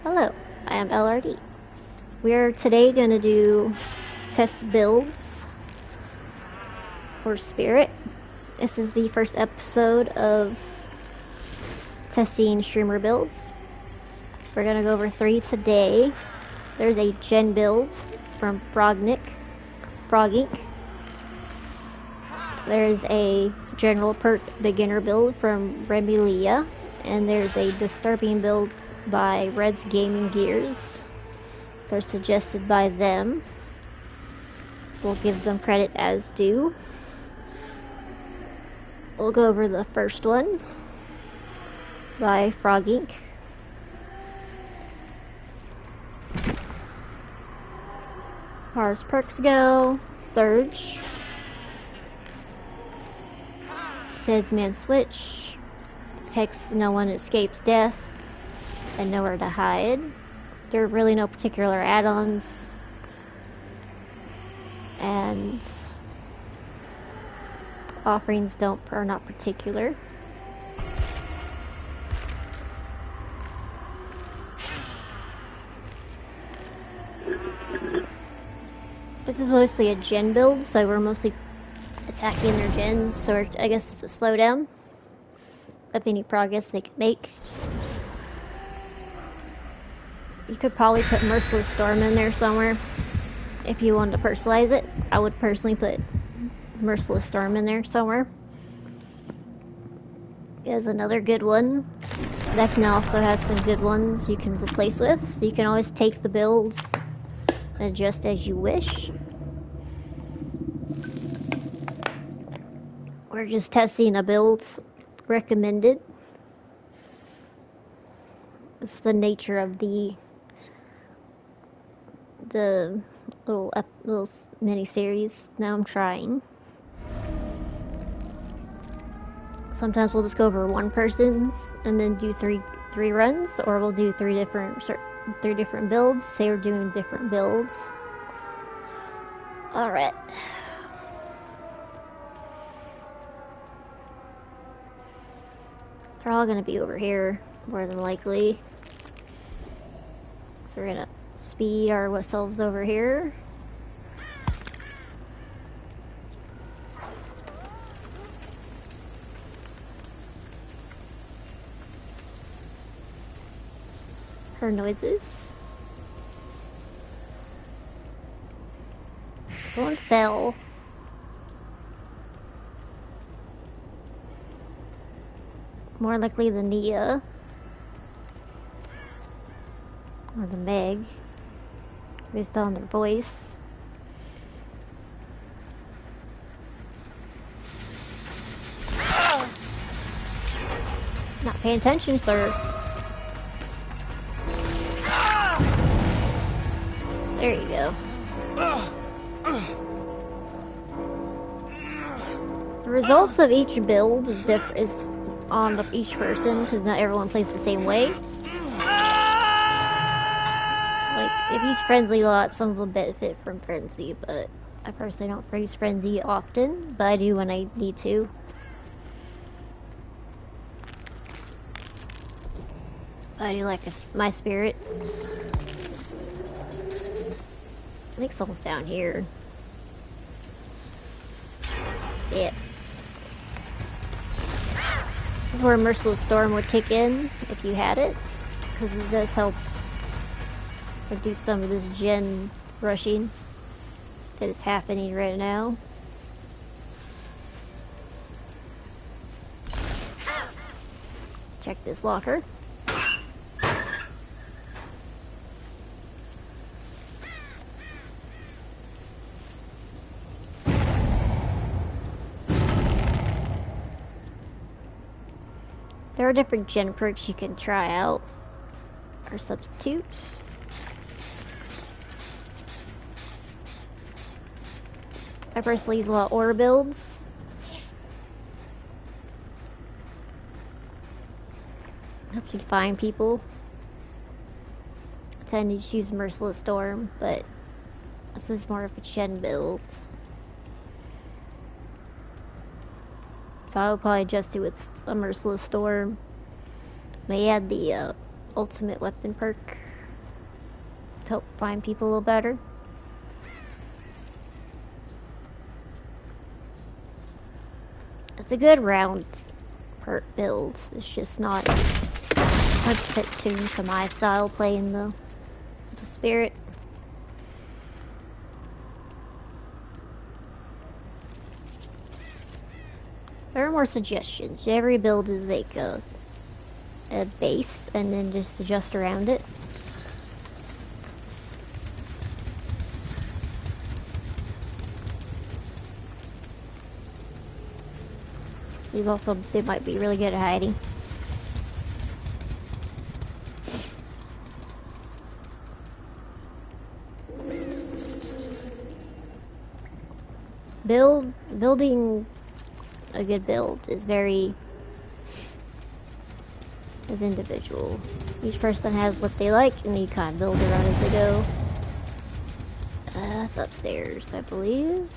Hello, I am LRD. We are today going to do test builds for Spirit. This is the first episode of testing streamer builds. We're going to go over 3 today. There's a gen build from froggink. There's a general perk beginner build from Remylea. And there's a disturbing build by RedsGamingGears. They're suggested by them. We'll give them credit as due. We'll go over the first one by froggink. As far as perks go, Surge, Dead Man Switch, Hex, no one escapes death, and nowhere to hide. There are really no particular add-ons, and offerings are not particular. This is mostly a gen build, so we're mostly attacking their gens, so I guess it's a slowdown of any progress they can make. You could probably put Merciless Storm in there somewhere if you wanted to personalize it. I would personally put Merciless Storm in there somewhere. There's another good one. Vecna also has some good ones you can replace with, so you can always take the builds and adjust as you wish. We're just testing a build recommended. It's the nature of the little mini series. Now I'm trying. Sometimes we'll just go over one person's and then do three runs, or we'll do three different builds. Say we're doing different builds. All right. They're all gonna be over here, more than likely. So we're gonna speed ourselves over here. Her noises. Someone fell. More likely the Nia. Or the Meg. Based on their voice. Not paying attention, sir. There you go. The results of each build is on each person, because not everyone plays the same way. Like, if you use Frenzy a lot, some of them benefit from Frenzy, but I personally don't use Frenzy often, but I do when I need to. I do like my Spirit. I think someone's down here. Yeah. This is where Merciless Storm would kick in if you had it, because it does help reduce some of this gen rushing that is happening right now. Check this locker. There are different gen perks you can try out or substitute. I personally use a lot of aura builds. Helps you find people. I tend to just use Merciless Storm, but this is more of a gen build. So I would probably just do with a Merciless Storm. May add the ultimate weapon perk to help find people a little better. It's a good round perk build. It's just not 100% tuned to my style playing the spirit. There are more suggestions. Every build is like a base and then just adjust around it. They might be really good at hiding. Building a good build is individual. Each person has what they like, and you kind of build around as they go. That's upstairs, I believe.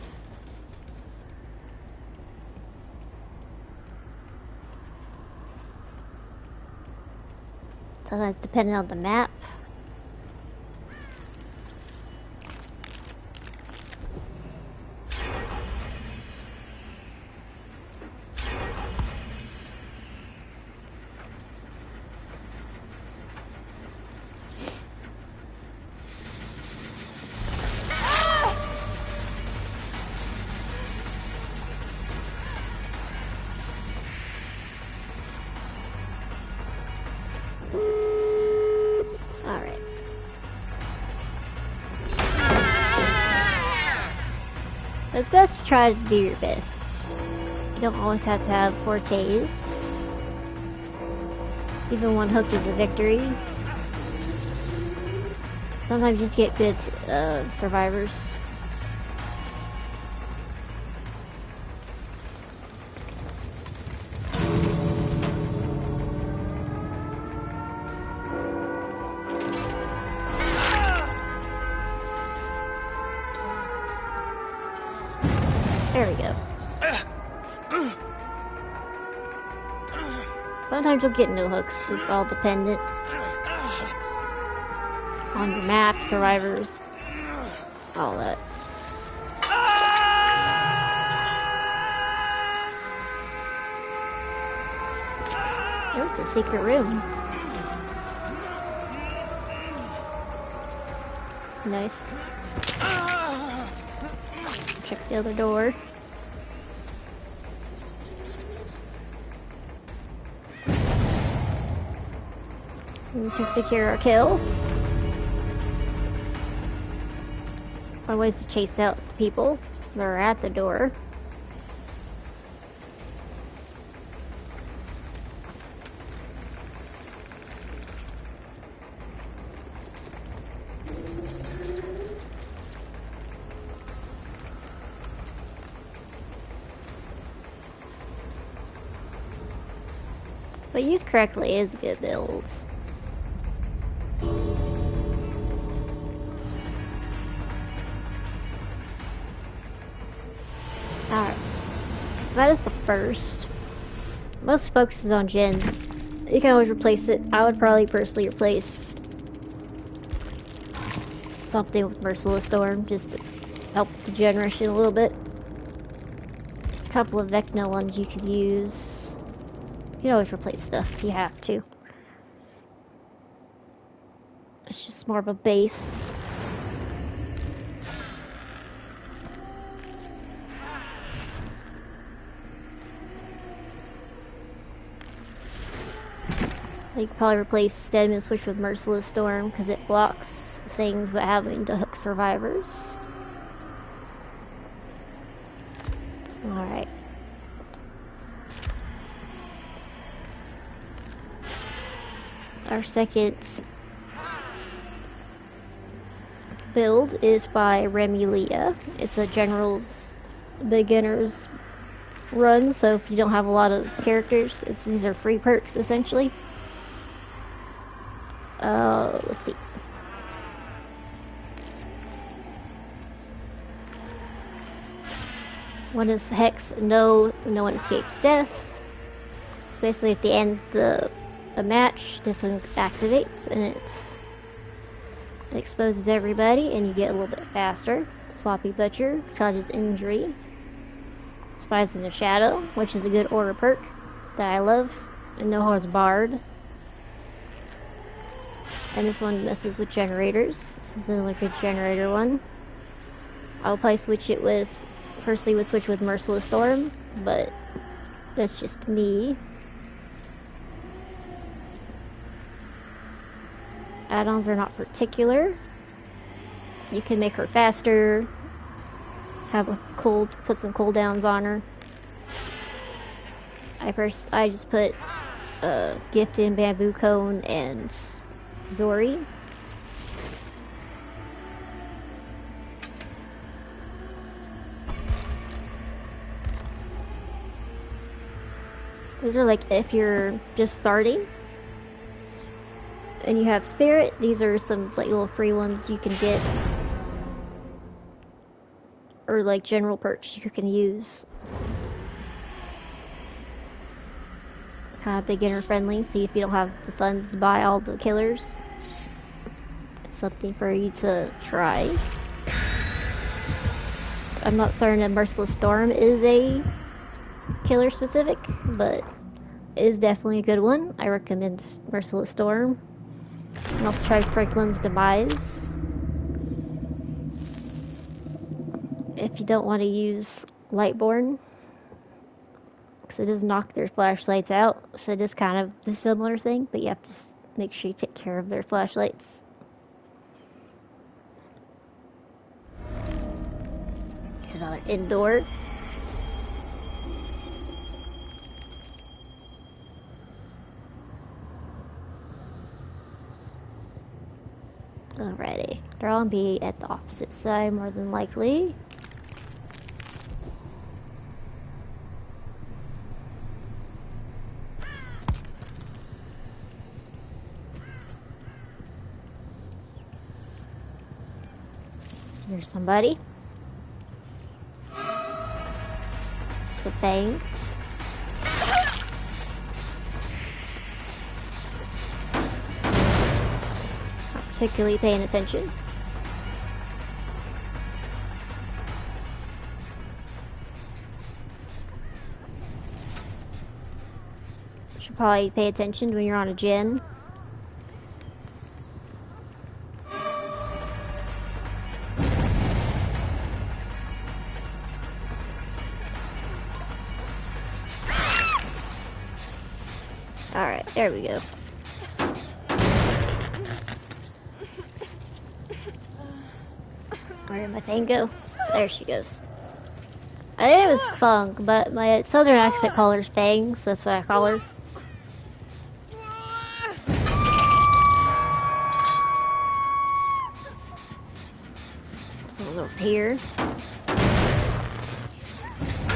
Sometimes depending on the map. It's best to try to do your best. You don't always have to have fortes. Even one hook is a victory. Sometimes you just get good survivors. There we go. Sometimes you'll get no hooks. It's all dependent on your map, survivors, all that. Oh, it's a secret room. Nice. Check the other door. We can secure our kill. One way is to chase out the people that are at the door. But used correctly is a good build. Alright. That is the first. Most focuses on gens. You can always replace it. I would probably personally replace something with Merciless Storm just to help the gen rush in a little bit. There's a couple of Vecna ones you could use. You can always replace stuff if you have to. It's just more of a base. You could probably replace Stem and switch with Merciless Storm because it blocks things but having to hook survivors. Alright. Our second build is by Remylea. It's a general's beginner's run, so if you don't have a lot of characters, these are free perks essentially. Let's see. One is Hex, no one escapes death. So basically at the end of the match, this one activates and It exposes everybody and you get a little bit faster. Sloppy Butcher causes injury. Spies in the Shadow, which is a good aura perk that I love. And No Holds Barred. And this one messes with generators. This is another good generator one. I'll probably switch it with, personally would switch with Merciless Storm, but that's just me. Add-ons are not particular. You can make her faster, have a put some cooldowns on her. I just put Gifted, Bamboo Cone, and Zori. Those are like if you're just starting and you have Spirit. These are some like little free ones you can get, or like general perks you can use. Kind of beginner friendly. See if you don't have the funds to buy all the killers. It's something for you to try. I'm not certain that Merciless Storm is a killer specific, but it is definitely a good one. I recommend Merciless Storm. And also try Franklin's Demise. If you don't want to use Lightborn, because it does knock their flashlights out, so it is kind of a similar thing, but you have to make sure you take care of their flashlights. Here's another indoor. Alrighty, they're all gonna be at the opposite side more than likely. There's somebody. It's a thing. Not particularly paying attention. Should probably pay attention when you're on a gen. Alright, there we go. Where did my thing go? There she goes. I think it was Funk, but my southern accent calls her Fang, so that's what I call her. Someone over here.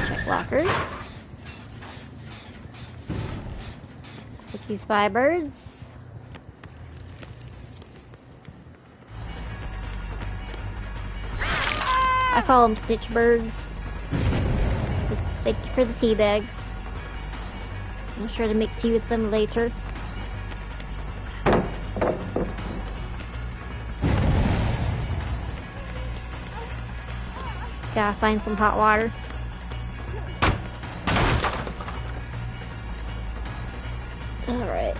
Check lockers. Thank you, spy birds. I call them stitch birds. Just thank you for the tea bags. I'm sure to make tea with them later. Just gotta find some hot water. Alright.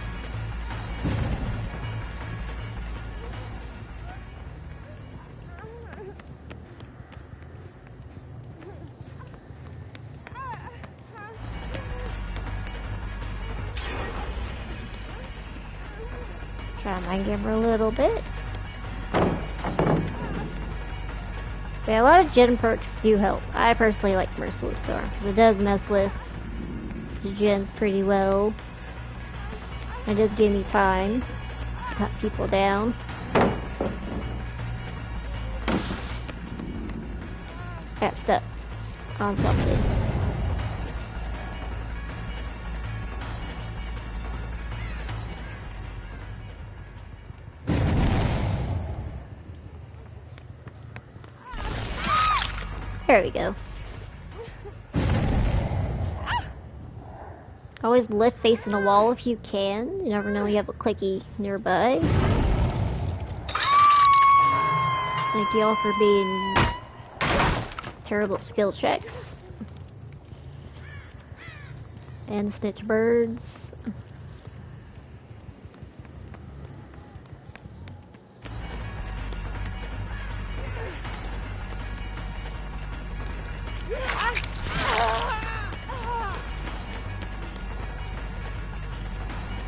Try to mind game her a little bit. Yeah, a lot of gen perks do help. I personally like Merciless Storm because it does mess with the gens pretty well. It does give me time to cut people down. Got stuck on something. There we go. Always lift facing a wall if you can. You never know when you have a clicky nearby. Thank you all for being terrible skill checks. And snitch birds.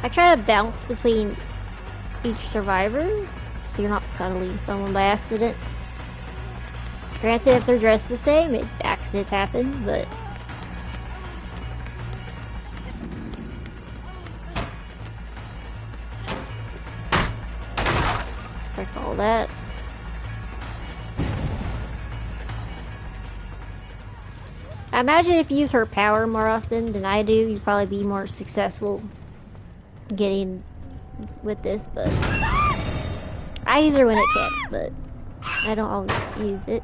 I try to bounce between each survivor, so you're not tunneling someone by accident. Granted, if they're dressed the same, accidents happen, but... Check all that. I imagine if you use her power more often than I do, you'd probably be more successful getting with this, but... I use her when it can, but I don't always use it.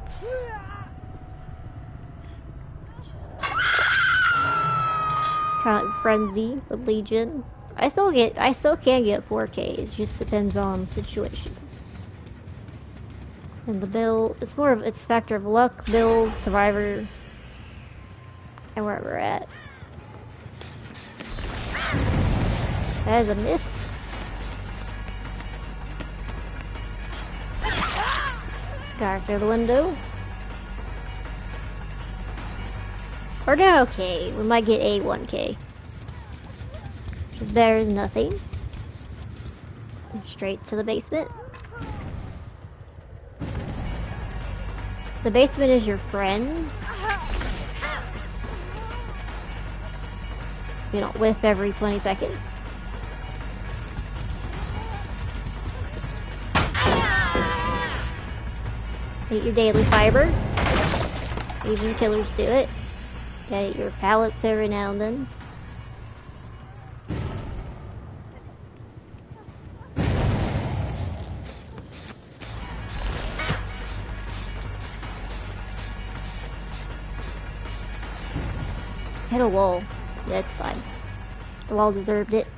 Kind of frenzy with Legion. I still can get 4K. It just depends on situations. And the build, it's a factor of luck, build, survivor, and where we're at. That is a miss. Got her through the window. We're doing okay. We might get a 1K. Which is better than nothing. Straight to the basement. The basement is your friend. You don't whiff every 20 seconds. Eat your daily fiber. Even killers do it. Gotta eat your pellets every now and then. Hit a wall. That's fine. The wall deserved it.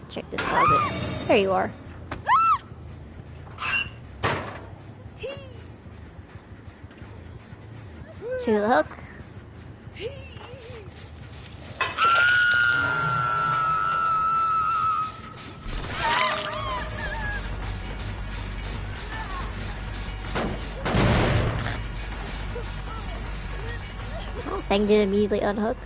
Check this closet. There you are. To the hook. Oh, thing did immediately unhook.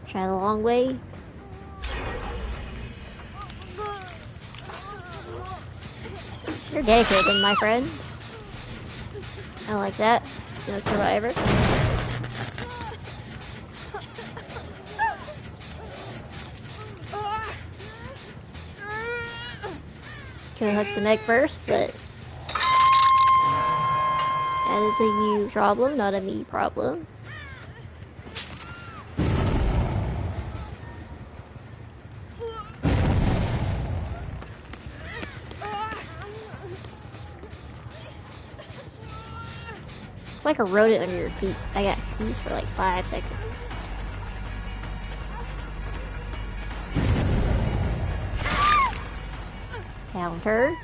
Try the long way. You're dedicated, my friend. I like that. No survivor. Could have hooked the neck first, but that is a you problem, not a me problem. Like a rodent under your feet. I got confused for like 5 seconds. Found her.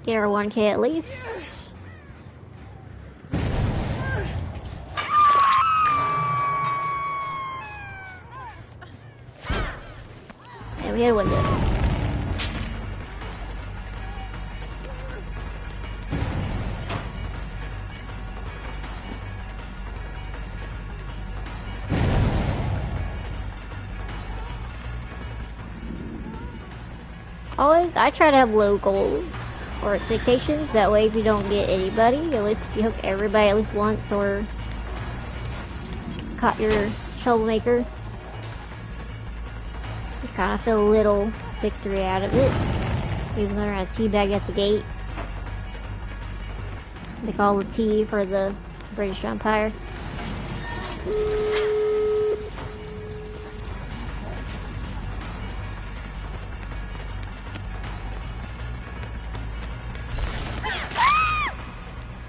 Get her 1K at least. And we had a window. Always, I try to have low goals or expectations. That way, if you don't get anybody, at least if you hook everybody at least once or caught your troublemaker, you kind of feel a little victory out of it. Even though they're on a teabag at the gate. They call it tea for the British Empire.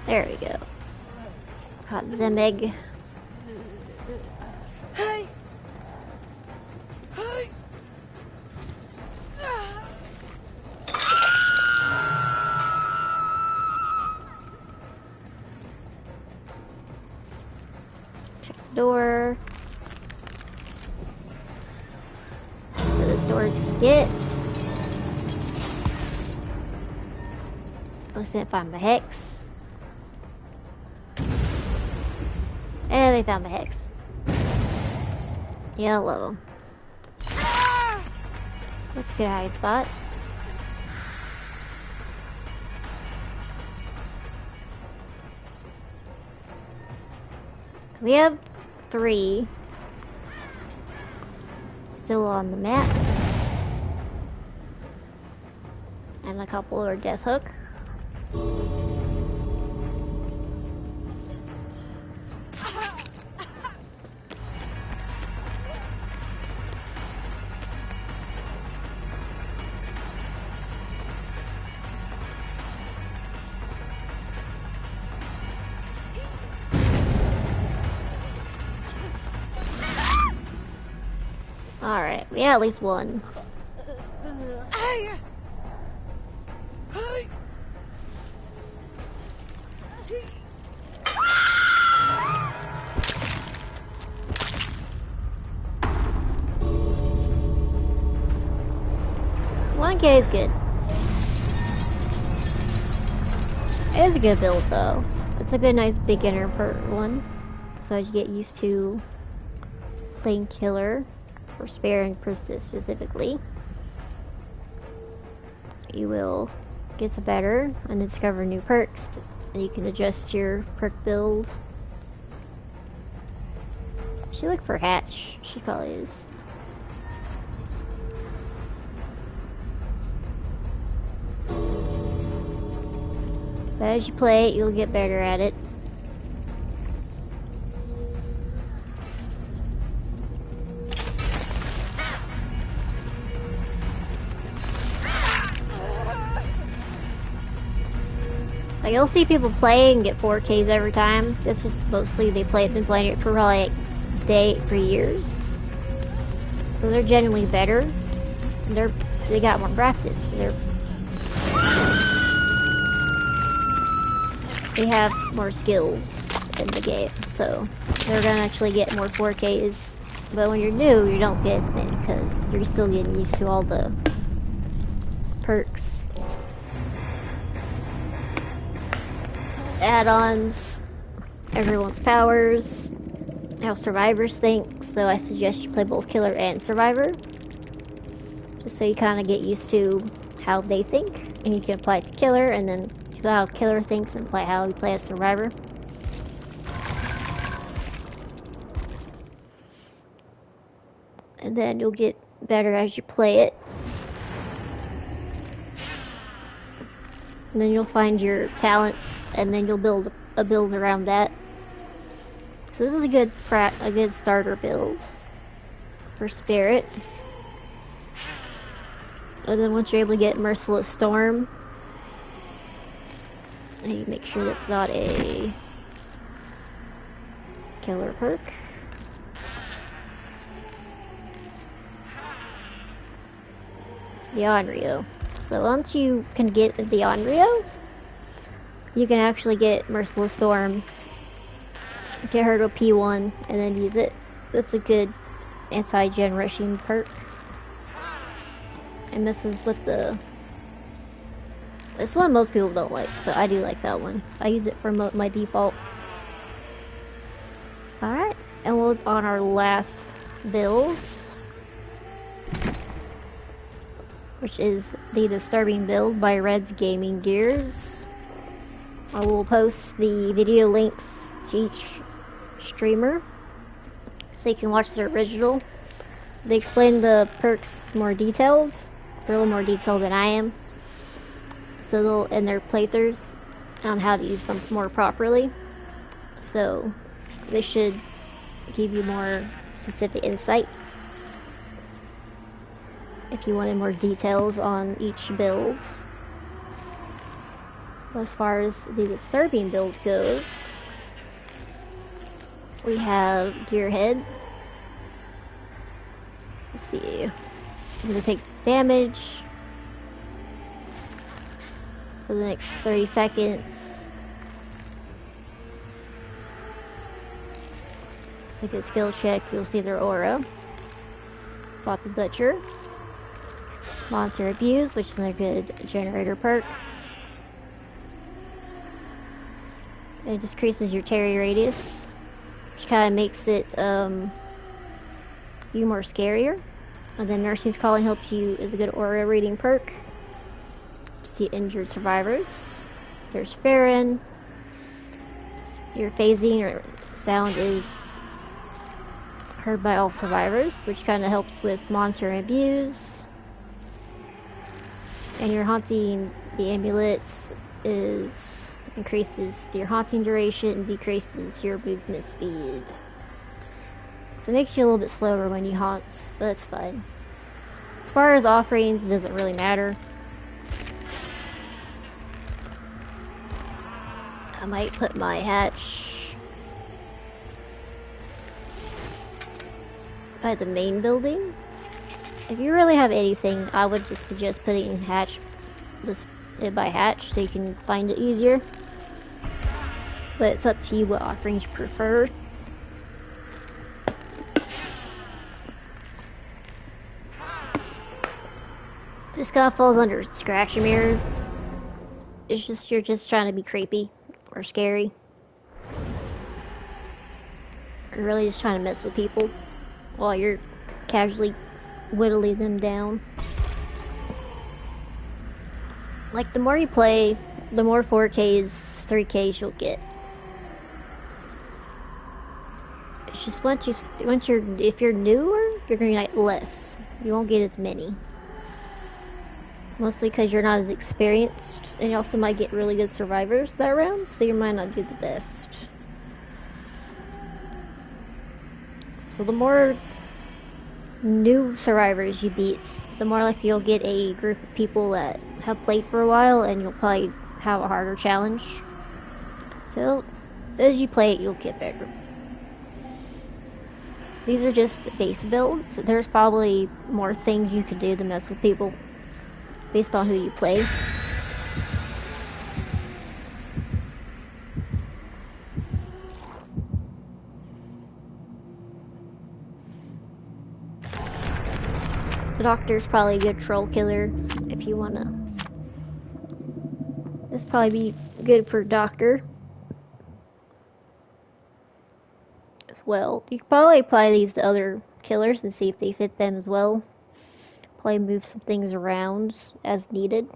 There we go. Caught Zemeg. Check the door. So this door is to get. Let's see if I find my hex. And they found my hex. Yellow. That's a good hiding spot. We have 3 still on the map. And a couple are death hook. Alright, we have at least one. One K is good. It is a good build though. It's a good, nice beginner one. So as you get used to playing killer, or spare and persist specifically, you will get to better and discover new perks. And you can adjust your perk build. She look for Hatch. She probably is. But as you play it, you'll get better at it. Like, you'll see people play and get 4Ks every time. That's just mostly been playing it for probably like for years. So they're genuinely better. And they got more practice. They have more skills in the game, so they're gonna actually get more 4Ks. But when you're new, you don't get as many because you're still getting used to all the perks, add-ons, everyone's powers, how survivors think. So I suggest you play both killer and survivor, just so you kind of get used to how they think, and you can apply it to killer, and then how killer thinks and play how you play as survivor. And then you'll get better as you play it. And then you'll find your talents, and then you'll build a build around that. So this is a good starter build for Spirit. And then once you're able to get Merciless Storm, and you make sure that's not a killer perk. The Onryo. So once you can get the Onryo, you can actually get Merciless Storm, get her to a P1, and then use it. That's a good anti-gen rushing perk. And messes with the... This one most people don't like, so I do like that one. I use it for my default. Alright, and we're on our last build, which is the Disturbing build by RedsGamingGears. I will post the video links to each streamer so you can watch the original. They explain the perks more detailed. They're a little more detailed than I am. So they'll, in their playthroughs, on how to use them more properly. So this should give you more specific insight if you wanted more details on each build. As far as the disturbing build goes, we have Gearhead. Let's see. I'm gonna take damage for the next 30 seconds. It's a good skill check. You'll see their aura. Sloppy Butcher. Monster Abuse, which is another good generator perk. It decreases your terry radius, which kind of makes it you more scarier. And then Nursing's Calling helps you as a good aura reading perk. See injured survivors. There's Farron. Your phasing or sound is heard by all survivors, which kind of helps with monster abuse. And your haunting, the amulet, increases your haunting duration and decreases your movement speed. So it makes you a little bit slower when you haunt, but that's fine. As far as offerings, it doesn't really matter. I might put my hatch by the main building. If you really have anything, I would just suggest putting hatch by hatch so you can find it easier. But it's up to you what offerings you prefer. This kind of falls under Scratch and Mirror. It's just you're just trying to be creepy or scary. You're really just trying to mess with people while you're casually whittling them down. Like, the more you play, the more 4Ks, 3Ks you'll get. It's just if you're newer, you're gonna get less. You won't get as many. Mostly because you're not as experienced, and you also might get really good survivors that round, so you might not do the best. So the more new survivors you beat, the more likely you'll get a group of people that have played for a while, and you'll probably have a harder challenge. So as you play it, you'll get better. These are just base builds. There's probably more things you could do to mess with people based on who you play. The Doctor's probably a good troll killer if you wanna. This probably be good for Doctor as well. You could probably apply these to other killers and see if they fit them as well. Probably move some things around as needed.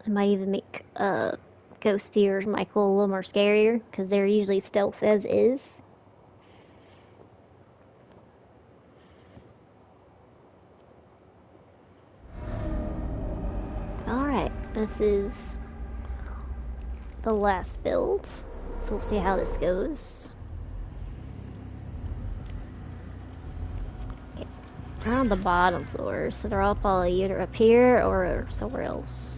I might even make Ghosty or Michael a little more scarier, because they're usually stealth as is. Alright, this is the last build, so we'll see how this goes. Okay, we're on the bottom floor, so they're all probably either up here or somewhere else.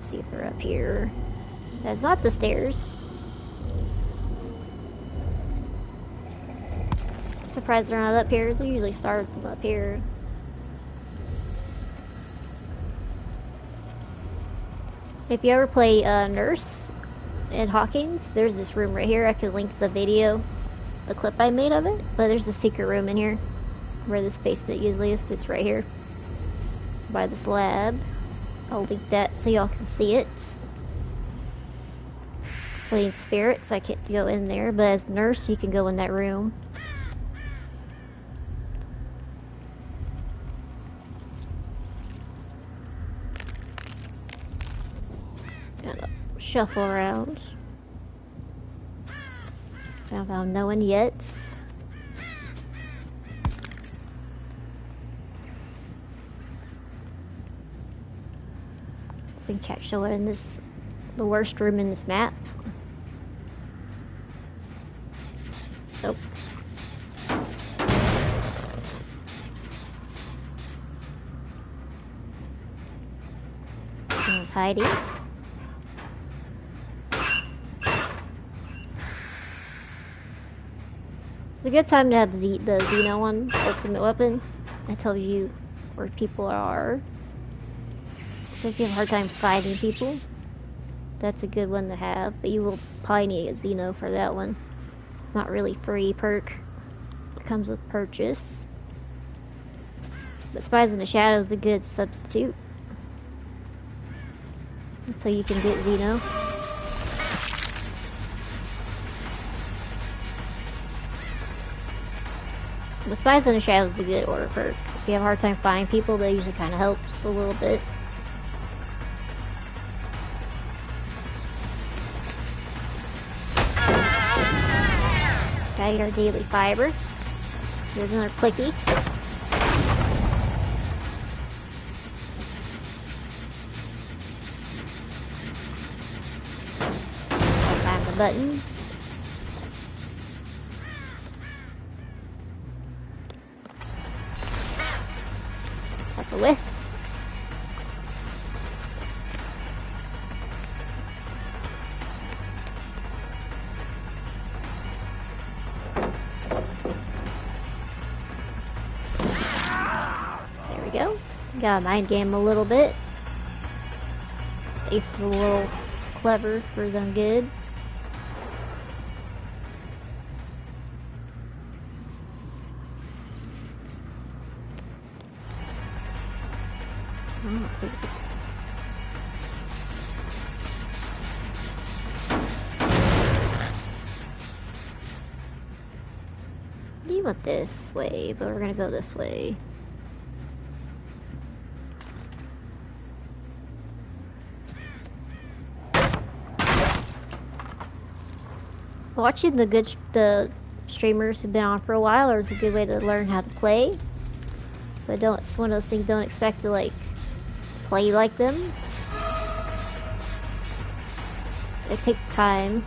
See if they're up here. That's not the stairs. I'm surprised they're not up here. They usually start them up here. If you ever play Nurse in Hawkins, there's this room right here. I could link the video, the clip I made of it. But there's a secret room in here where this basement usually is. It's right here by this lab. I'll link that so y'all can see it. Playing spirits, I can't go in there, but as Nurse, you can go in that room. Gotta shuffle around. Haven't found no one yet. We can catch someone in this, the worst room in this map. Nope. Someone's hiding. It's a good time to have the Xeno one, ultimate weapon. That tells you where people are. So if you have a hard time finding people, that's a good one to have. But you will probably need a Xeno for that one. It's not really free perk. It comes with purchase. But Spies in the Shadow is a good substitute. So you can get Xeno. But Spies in the Shadow is a good order perk. If you have a hard time finding people, that usually kind of helps a little bit. Okay, our daily fiber. Here's another clicky. Find the buttons. That's a whiff. There we go. Gotta mind game a little bit. Ace is a little clever for his own good. Let's see. You went this way, but we're gonna go this way. Watching the streamers who've been on for a while is a good way to learn how to play. But it's one of those things, don't expect to like play like them. It takes time.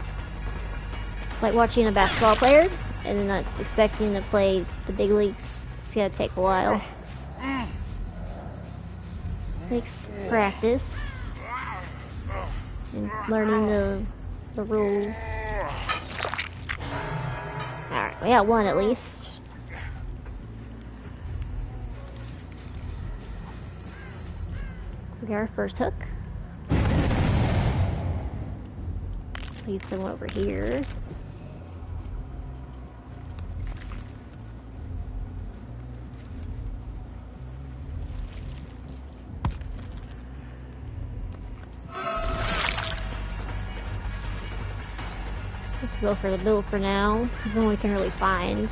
It's like watching a basketball player and then not expecting to play the big leagues. It's gonna take a while. Takes practice and learning the rules. Alright, we got one at least. We got our first hook. Let's leave someone over here. Let's go for the bill for now. It's the only we can really find.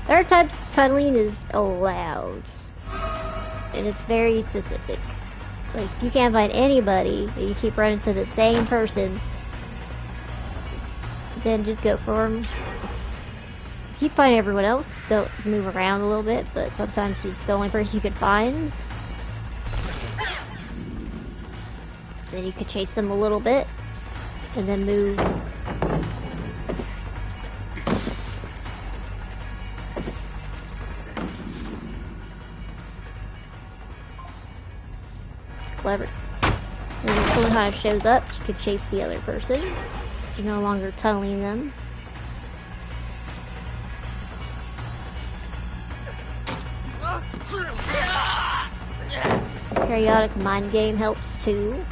There are types tunneling is allowed. And it's very specific. Like, if you can't find anybody, and you keep running to the same person, then just go for them. If you find everyone else, don't move around a little bit, but sometimes it's the only person you can find. Then you could chase them a little bit, and then move. Clever. And when someone kind of shows up, you could chase the other person, so you're no longer tunneling them. Periodic mind game helps too.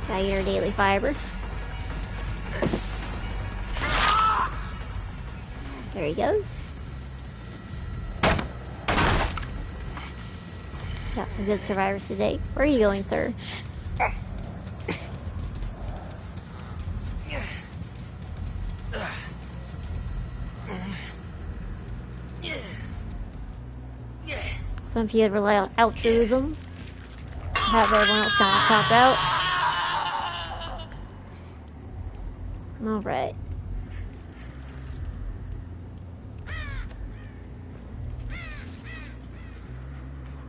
Got your daily fiber. There he goes. Got some good survivors today. Where are you going, sir? Sometimes you rely on altruism. Have everyone else kind of cop out. Alright.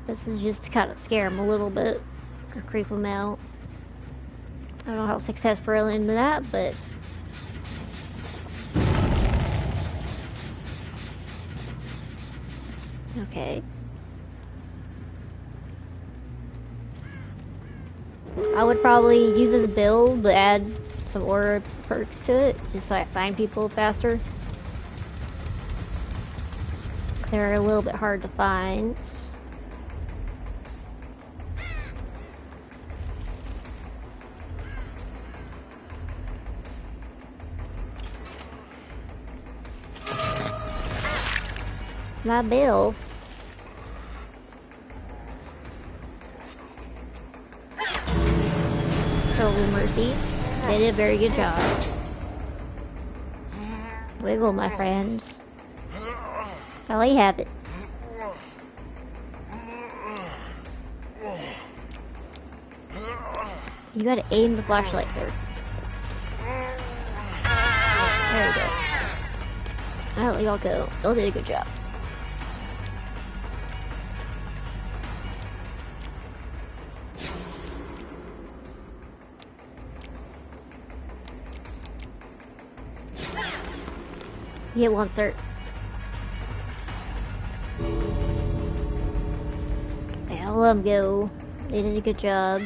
This is just to kind of scare him a little bit. Or creep him out. I don't know how successful we're into that, but... Okay. I would probably use this build, but add some aura perks to it, just so I find people faster. Because they're a little bit hard to find. It's my build. Mercy. They did a very good job. Wiggle, my friends. I'll let you have it. You gotta aim the flashlight, sir. There we go. I'll let y'all go. Y'all did a good job. You hit one, sir. Yeah, I'll let them go. They did a good job.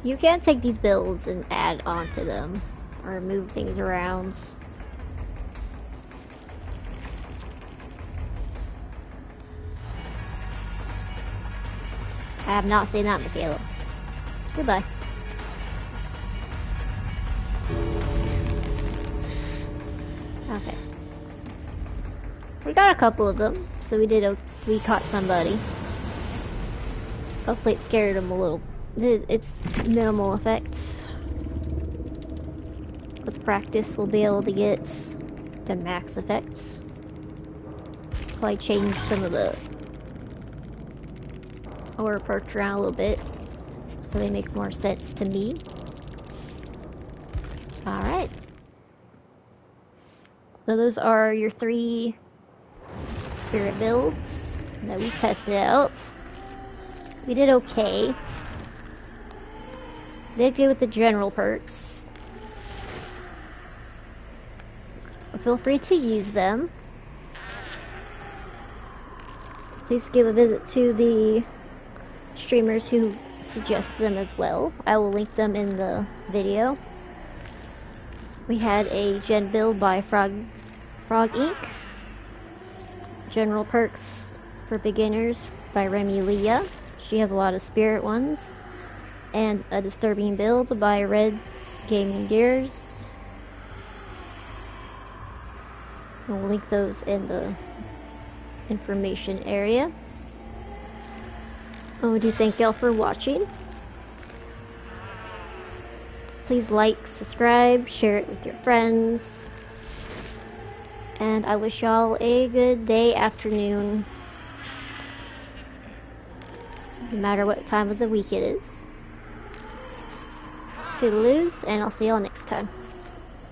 You can take these builds and add onto them, or move things around. I have not seen that, Michaela. Goodbye. Okay. We got a couple of them, so we caught somebody. Hopefully it scared them a little. It's minimal effect. With practice, we'll be able to get the max effect. Probably change some of the aura perks around a little bit, so they make more sense to me. Alright. So those are your 3 spirit builds that we tested out. We did okay. Did good with the general perks. Feel free to use them. Please give a visit to the streamers who suggest them as well. I will link them in the video. We had a gen build by froggink. General perks for beginners by Remylea. She has a lot of spirit ones. And a disturbing build by RedsGamingGears. We'll link those in the information area. I do thank y'all for watching. Please like, subscribe, share it with your friends. And I wish y'all a good day, afternoon, no matter what time of the week it is. Toodaloos, and I'll see y'all next time.